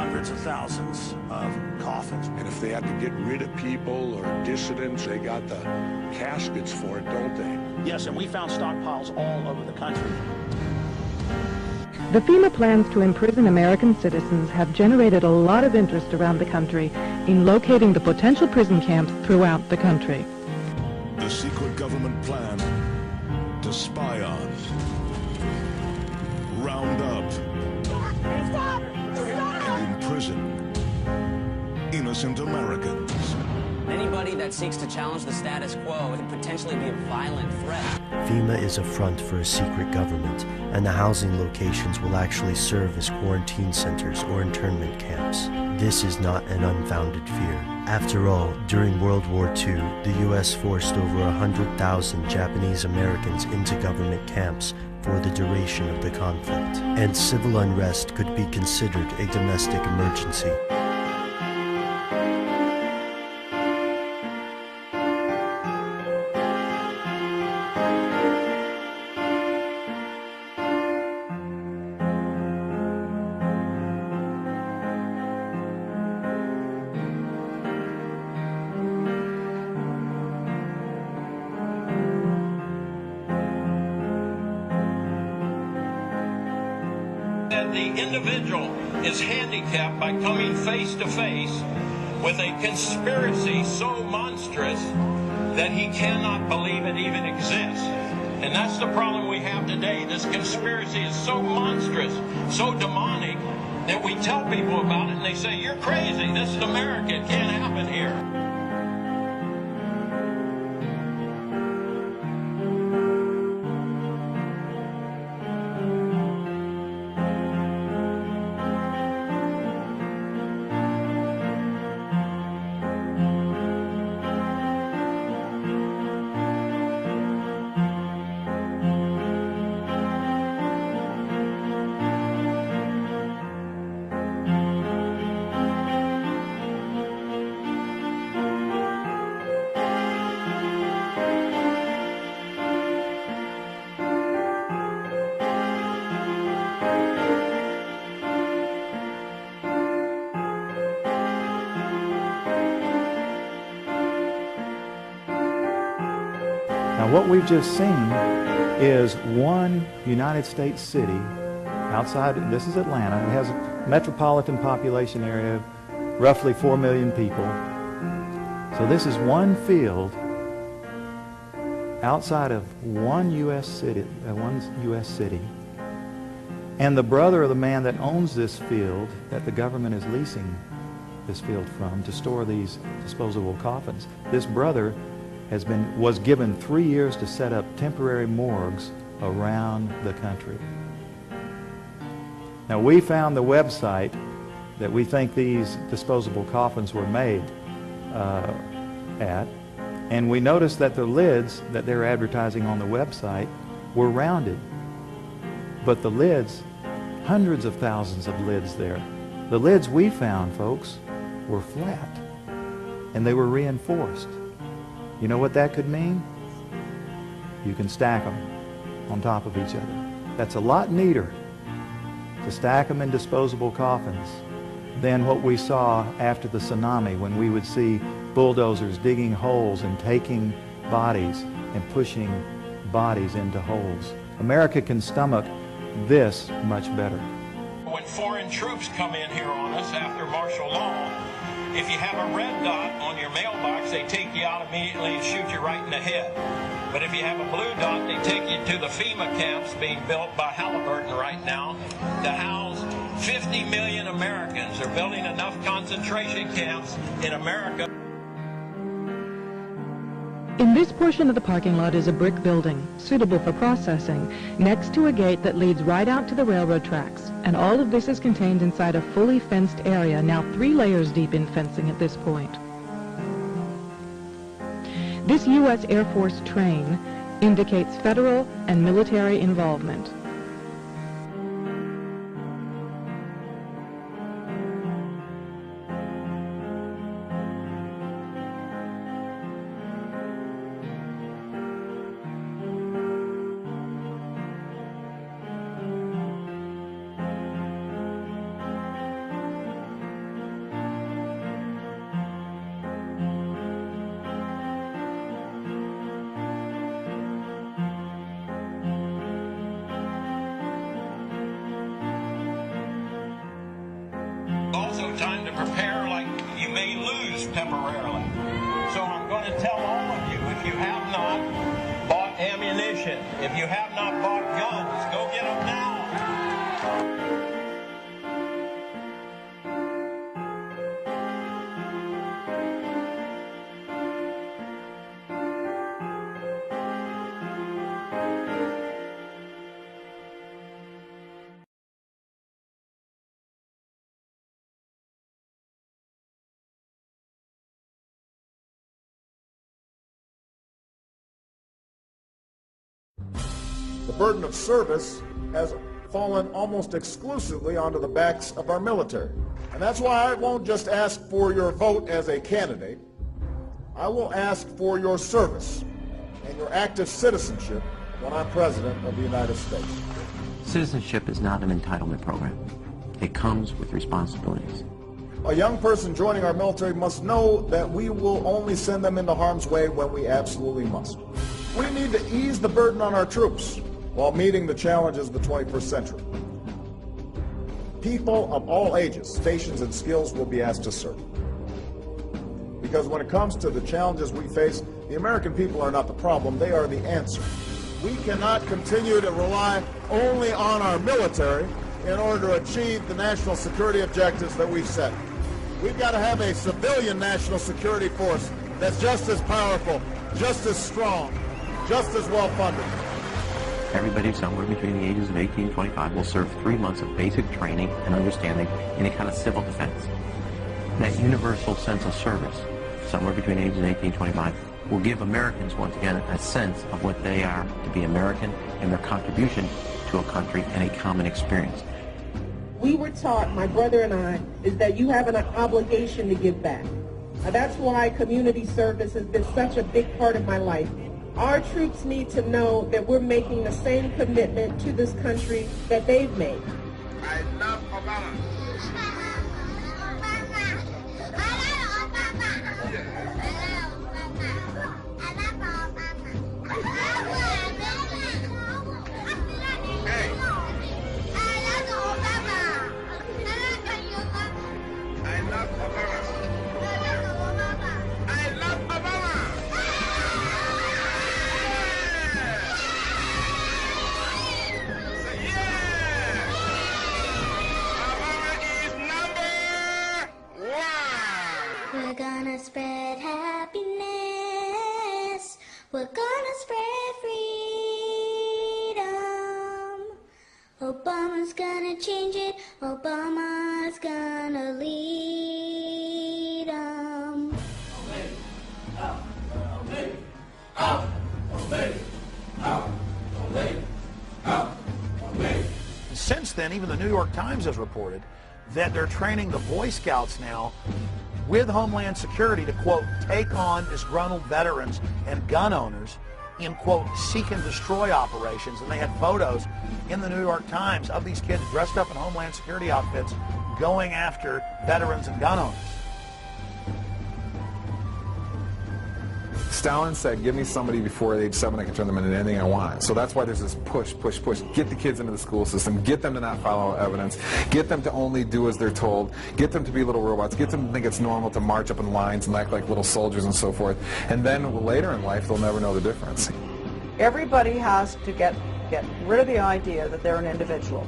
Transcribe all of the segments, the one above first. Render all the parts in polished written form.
hundreds of thousands of coffins. And if they had to get rid of people or dissidents, they got the caskets for it, don't they? Yes, and we found stockpiles all over the country. The FEMA plans to imprison American citizens have generated a lot of interest around the country in locating the potential prison camps throughout the country. The secret government plan to spy on, round up, and imprison innocent Americans. Anybody that seeks to challenge the status quo could potentially be a violent threat. FEMA is a front for a secret government, and the housing locations will actually serve as quarantine centers or internment camps. This is not an unfounded fear. After all, during World War II, the U.S. forced over 100,000 Japanese Americans into government camps for the duration of the conflict, and civil unrest could be considered a domestic emergency. That the individual is handicapped by coming face to face with a conspiracy so monstrous that he cannot believe it even exists. And that's the problem we have today. This conspiracy is so monstrous, so demonic, that we tell people about it and they say, "You're crazy, this is America, it can't happen here." Now what we've just seen is one United States city outside, this is Atlanta, it has a metropolitan population area of roughly 4 million people. So this is one field outside of one U.S. city, and the brother of the man that owns this field, that the government is leasing this field from to store these disposable coffins, this brother was given 3 years to set up temporary morgues around the country. Now we found the website that we think these disposable coffins were made at, and we noticed that the lids that they're advertising on the website were rounded. But the lids, hundreds of thousands of lids there, the lids we found, folks, were flat, and they were reinforced. You know what that could mean? You can stack them on top of each other. That's a lot neater to stack them in disposable coffins than what we saw after the tsunami, when we would see bulldozers digging holes and taking bodies and pushing bodies into holes. America can stomach this much better. When foreign troops come in here on us after martial law, if you have a red dot on your mailbox, they take you out immediately and shoot you right in the head. But if you have a blue dot, they take you to the FEMA camps being built by Halliburton right now to house 50 million Americans. They're building enough concentration camps in America. In this portion of the parking lot is a brick building, suitable for processing, next to a gate that leads right out to the railroad tracks. And all of this is contained inside a fully fenced area, now 3 layers deep in fencing at this point. This U.S. Air Force train indicates federal and military involvement. temporarily. So I'm going to tell all of you, if you have not bought ammunition, if you have not bought guns, go get them now. The burden of service has fallen almost exclusively onto the backs of our military. And that's why I won't just ask for your vote as a candidate. I will ask for your service and your active citizenship when I'm President of the United States. Citizenship is not an entitlement program. It comes with responsibilities. A young person joining our military must know that we will only send them into harm's way when we absolutely must. We need to ease the burden on our troops while meeting the challenges of the 21st century. People of all ages, stations, and skills will be asked to serve. Because when it comes to the challenges we face, the American people are not the problem, they are the answer. We cannot continue to rely only on our military in order to achieve the national security objectives that we've set. We've got to have a civilian national security force that's just as powerful, just as strong, just as well funded. Everybody somewhere between the ages of 18 and 25 will serve 3 months of basic training and understanding in a kind of civil defense. That universal sense of service, somewhere between ages 18 and 25, will give Americans, once again, a sense of what they are to be American and their contribution to a country and a common experience. We were taught, my brother and I, is that you have an obligation to give back. That's why community service has been such a big part of my life. Our troops need to know that we're making the same commitment to this country that they've made. I love Obama. We're gonna spread happiness. We're gonna spread freedom. Obama's gonna change it. Obama's gonna lead 'em. Since then, even the New York Times has reported that they're training the Boy Scouts now with Homeland Security to, quote, take on disgruntled veterans and gun owners in, quote, seek and destroy operations. And they had photos in the New York Times of these kids dressed up in Homeland Security outfits going after veterans and gun owners. Stalin said, give me somebody before age 7 that can turn them into anything I want. So that's why there's this push. Get the kids into the school system. Get them to not follow evidence. Get them to only do as they're told. Get them to be little robots. Get them to think it's normal to march up in lines and act like little soldiers and so forth. And then later in life, they'll never know the difference. Everybody has to get rid of the idea that they're an individual.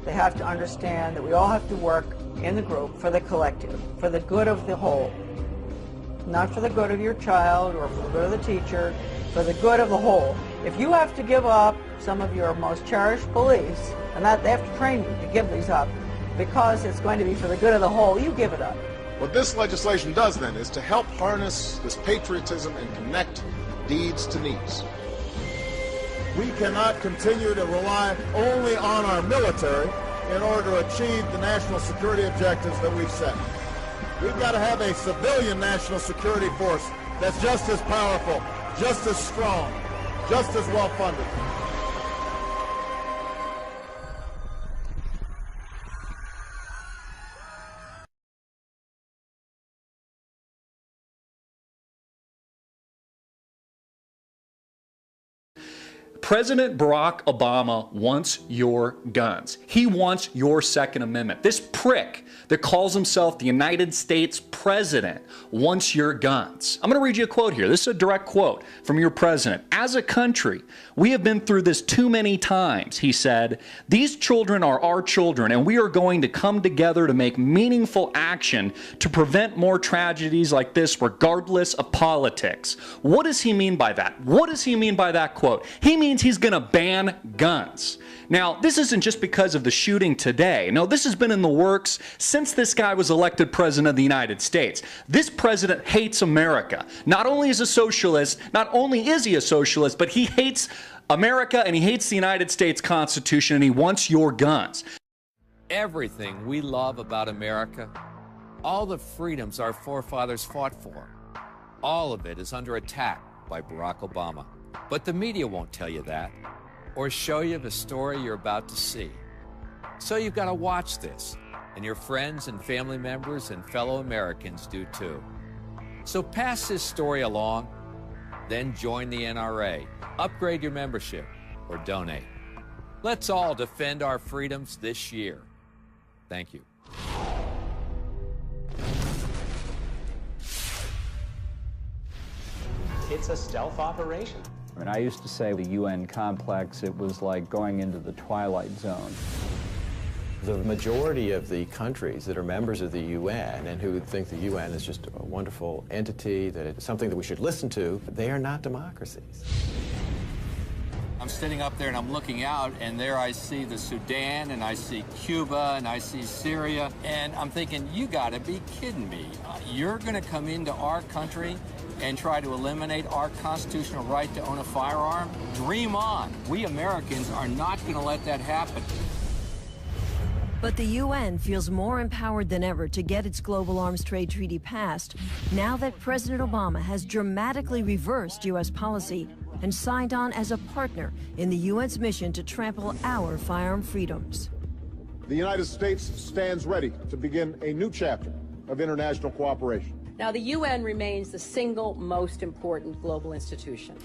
They have to understand that we all have to work in the group for the collective, for the good of the whole. Not for the good of your child or for the good of the teacher, for the good of the whole. If you have to give up some of your most cherished beliefs, and that they have to train you to give these up, because it's going to be for the good of the whole, you give it up. What this legislation does then is to help harness this patriotism and connect deeds to needs. We cannot continue to rely only on our military in order to achieve the national security objectives that we've set. We've got to have a civilian national security force that's just as powerful, just as strong, just as well funded. President Barack Obama wants your guns. He wants your Second Amendment. This prick that calls himself the United States president wants your guns. I'm going to read you a quote here. This is a direct quote from your president. As a country, we have been through this too many times, he said. These children are our children, and we are going to come together to make meaningful action to prevent more tragedies like this, regardless of politics. What does he mean by that? What does he mean by that quote? He means he's going to ban guns. Now, this isn't just because of the shooting today. No, this has been in the works since this guy was elected president of the United States. This president hates America. Not only is he a socialist, but he hates America and he hates the United States Constitution and he wants your guns. Everything we love about America, all the freedoms our forefathers fought for, all of it is under attack by Barack Obama. But the media won't tell you that or show you the story you're about to see. So you've got to watch this, and your friends and family members and fellow Americans do too. So pass this story along, then join the NRA, upgrade your membership, or donate. Let's all defend our freedoms this year. Thank you. It's a stealth operation. And I used to say the UN complex, it was like going into the Twilight Zone. The majority of the countries that are members of the UN and who think the UN is just a wonderful entity, that it's something that we should listen to, they are not democracies. I'm sitting up there and I'm looking out, and there I see the Sudan, and I see Cuba, and I see Syria, and I'm thinking, you gotta be kidding me. You're gonna come into our country and try to eliminate our constitutional right to own a firearm? Dream on. We Americans are not gonna let that happen. But the UN feels more empowered than ever to get its global arms trade treaty passed, now that President Obama has dramatically reversed U.S. policy and signed on as a partner in the UN's mission to trample our firearm freedoms. The United States stands ready to begin a new chapter of international cooperation. Now, the UN remains the single most important global institution.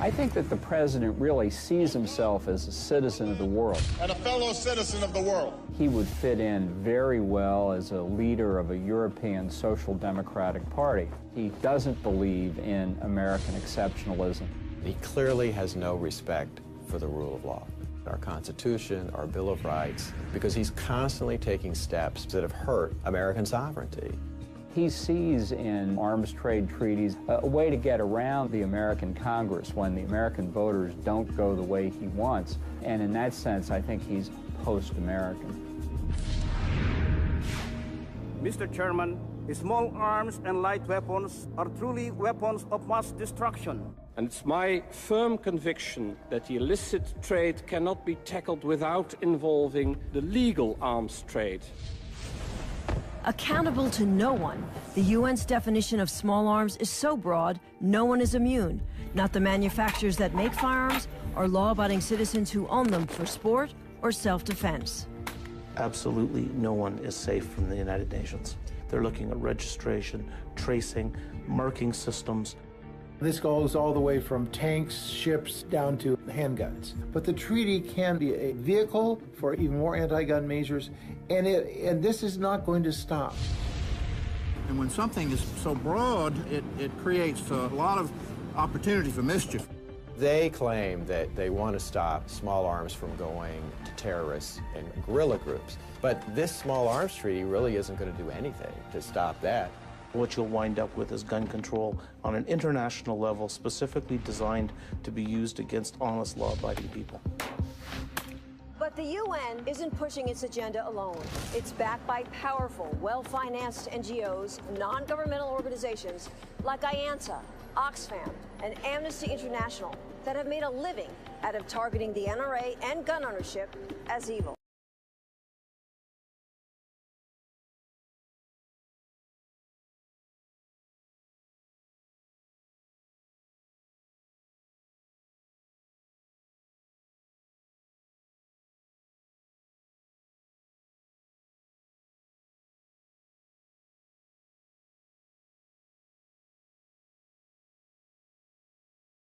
I think that the president really sees himself as a citizen of the world. And a fellow citizen of the world. He would fit in very well as a leader of a European social democratic party. He doesn't believe in American exceptionalism. He clearly has no respect for the rule of law, our Constitution, our Bill of Rights, because he's constantly taking steps that have hurt American sovereignty. He sees in arms trade treaties a way to get around the American Congress when the American voters don't go the way he wants. And in that sense, I think he's post-American. Mr. Chairman, small arms and light weapons are truly weapons of mass destruction. And it's my firm conviction that the illicit trade cannot be tackled without involving the legal arms trade. Accountable to no one, the UN's definition of small arms is so broad, no one is immune. Not the manufacturers that make firearms, or law-abiding citizens who own them for sport or self-defense. Absolutely no one is safe from the United Nations. They're looking at registration, tracing, marking systems. This goes all the way from tanks, ships, down to handguns. But the treaty can be a vehicle for even more anti-gun measures, and this is not going to stop. And when something is so broad, it creates a lot of opportunity for mischief. They claim that they want to stop small arms from going to terrorists and guerrilla groups. But this small arms treaty really isn't going to do anything to stop that. What you'll wind up with is gun control on an international level, specifically designed to be used against honest, law-abiding people. But the UN isn't pushing its agenda alone. It's backed by powerful, well-financed NGOs, non-governmental organizations like IANSA, Oxfam, and Amnesty International that have made a living out of targeting the NRA and gun ownership as evil.